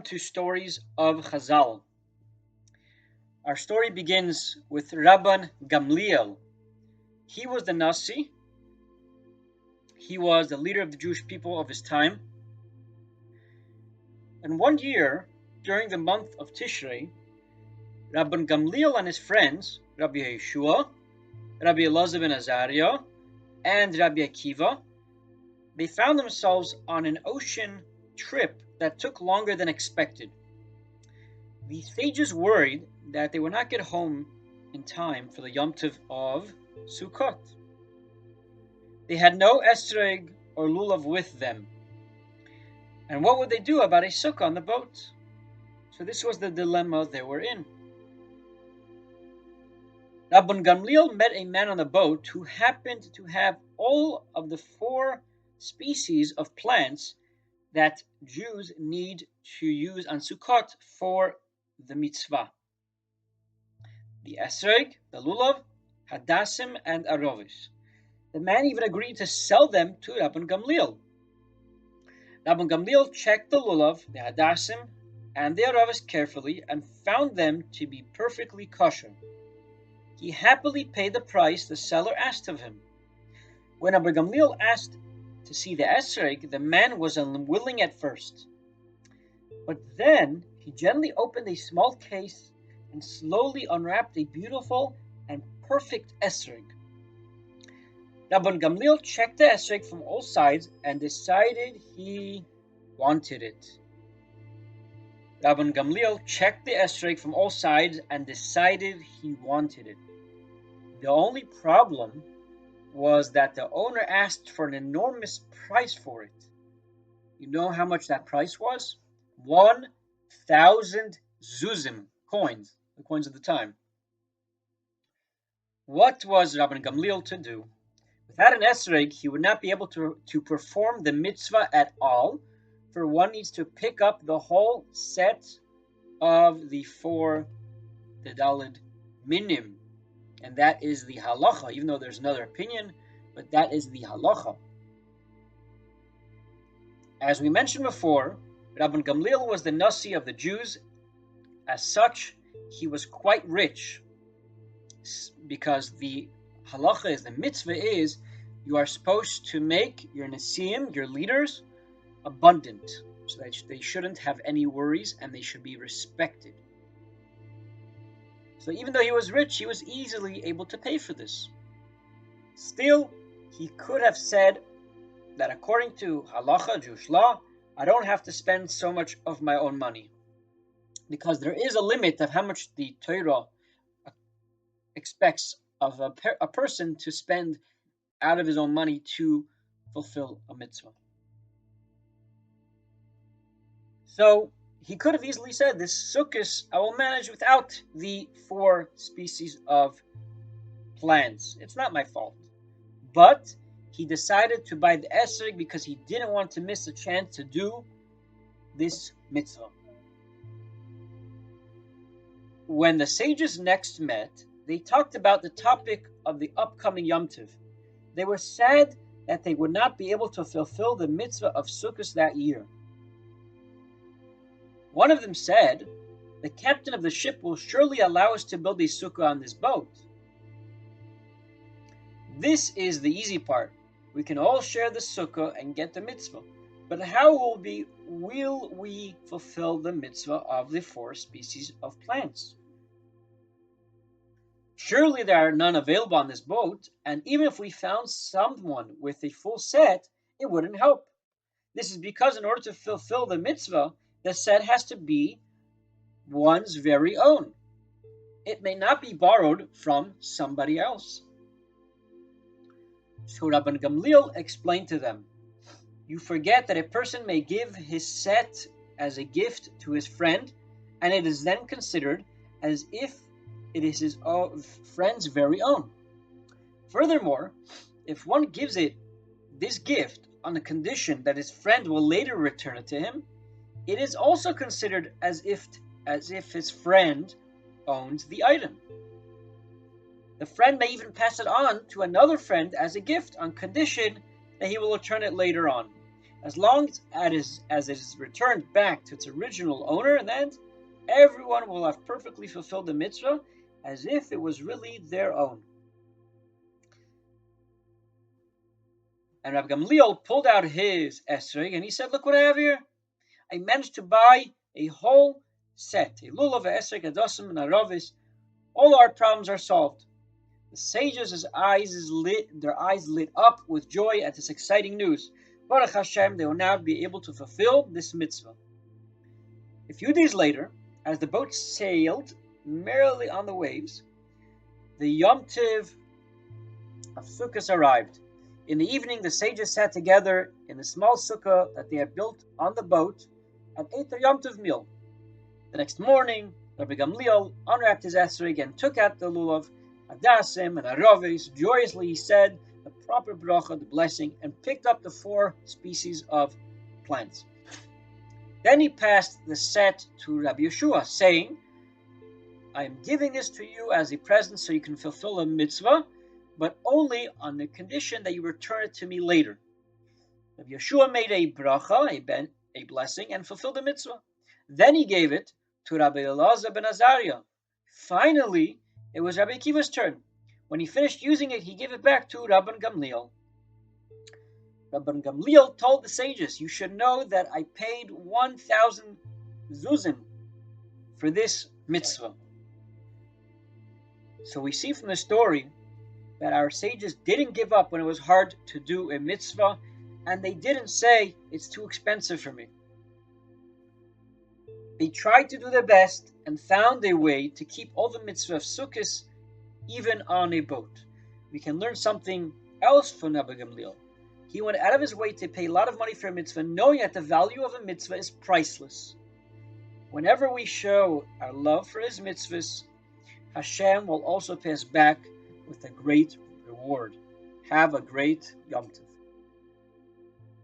to stories of Chazal. Our story begins with Rabban Gamliel. He was the Nasi. He was the leader of the Jewish people of his time. And one year, during the month of Tishrei, Rabban Gamliel and his friends, Rabbi Yeshua, Rabbi Elazar ben Azariah, and Rabbi Akiva, they found themselves on an ocean trip that took longer than expected. The sages worried that they would not get home in time for the Yom Tov of Sukkot. They had no esrog or lulav with them. And what would they do about a sukkah on the boat? So this was the dilemma they were in. Rabban Gamliel met a man on the boat who happened to have all of the 4 species of plants that Jews need to use on Sukkot for the mitzvah. The esrog, the lulav, hadassim, and arovis. The man even agreed to sell them to Rabban Gamliel. Rabban Gamliel checked the lulav, the hadassim, and the arovis carefully and found them to be perfectly kosher. He happily paid the price the seller asked of him. When Rabban Gamliel asked to see the esrog, the man was unwilling at first. But then he gently opened a small case and slowly unwrapped a beautiful and perfect esrog. Rabban Gamliel checked the esrog from all sides and decided he wanted it. Rabban Gamliel checked the esrog from all sides and decided he wanted it. The only problem was that the owner asked for an enormous price for it. You know how much that price was? 1,000 zuzim, coins, the coins of the time. What was Rabban Gamliel to do? Without an esrog, he would not be able to perform the mitzvah at all, for one needs to pick up the whole set of the 4 Daled minim. And that is the halacha, even though there's another opinion, but that is the halacha. As we mentioned before, Rabban Gamliel was the Nasi of the Jews. As such, he was quite rich, because the halacha is, the mitzvah is, you are supposed to make your Nasiim, your leaders, abundant, so that they shouldn't have any worries and they should be respected. So even though he was rich, he was easily able to pay for this. Still, he could have said that according to halacha, Jewish law, I don't have to spend so much of my own money, because there is a limit of how much the Torah expects of a person to spend out of his own money to fulfill a mitzvah. So he could have easily said, this sukkah I will manage without the 4 species of plants. It's not my fault. But he decided to buy the esrog because he didn't want to miss a chance to do this mitzvah. When the sages next met, they talked about the topic of the upcoming Yom Tov. They were sad that they would not be able to fulfill the mitzvah of Sukkot that year. One of them said, the captain of the ship will surely allow us to build a sukkah on this boat. This is the easy part. We can all share the sukkah and get the mitzvah. But how will we fulfill the mitzvah of the 4 species of plants? Surely there are none available on this boat, and even if we found someone with a full set, it wouldn't help. This is because in order to fulfill the mitzvah, the set has to be one's very own. It may not be borrowed from somebody else. So Rabban Gamliel explained to them, you forget that a person may give his set as a gift to his friend, and it is then considered as if it is his friend's very own. Furthermore, if one gives this gift on the condition that his friend will later return it to him, it is also considered as if his friend owns the item. The friend may even pass it on to another friend as a gift on condition that he will return it later on. As long as it is returned back to its original owner, then everyone will have perfectly fulfilled the mitzvah as if it was really their own. And Rabbi Gamliel pulled out his esrog and he said, look what I have here. I managed to buy a whole set, a lulav, a esrog, a dosim, and a ravis. All our problems are solved. The sages' eyes lit up with joy at this exciting news. Baruch Hashem, they will now be able to fulfill this mitzvah. A few days later, as the boat sailed merrily on the waves, the Yom Tiv of Sukkot arrived. In the evening, the sages sat together in the small sukkah that they had built on the boat and ate their Yom Tov meal. The next morning, Rabbi Gamliel unwrapped his esrog and took out the lulav, adasim, and araves. Joyously he said the proper bracha, the blessing, and picked up the 4 species of plants. Then he passed the set to Rabbi Yeshua, saying, I am giving this to you as a present so you can fulfill a mitzvah, but only on the condition that you return it to me later. Rabbi Yeshua made a bracha, a blessing, and fulfilled the mitzvah. Then he gave it to Rabbi Elazar ben Azariah. Finally, it was Rabbi Akiva's turn. When he finished using it, he gave it back to Rabban Gamliel. Rabban Gamliel told the sages, you should know that I paid 1,000 zuzim for this mitzvah. So we see from the story that our sages didn't give up when it was hard to do a mitzvah, and they didn't say, it's too expensive for me. They tried to do their best and found a way to keep all the mitzvah of Sukkot even on a boat. We can learn something else from Rabbi Gamliel. He went out of his way to pay a lot of money for a mitzvah, knowing that the value of a mitzvah is priceless. Whenever we show our love for his mitzvahs, Hashem will also pay us back with a great reward. Have a great Yom Tov.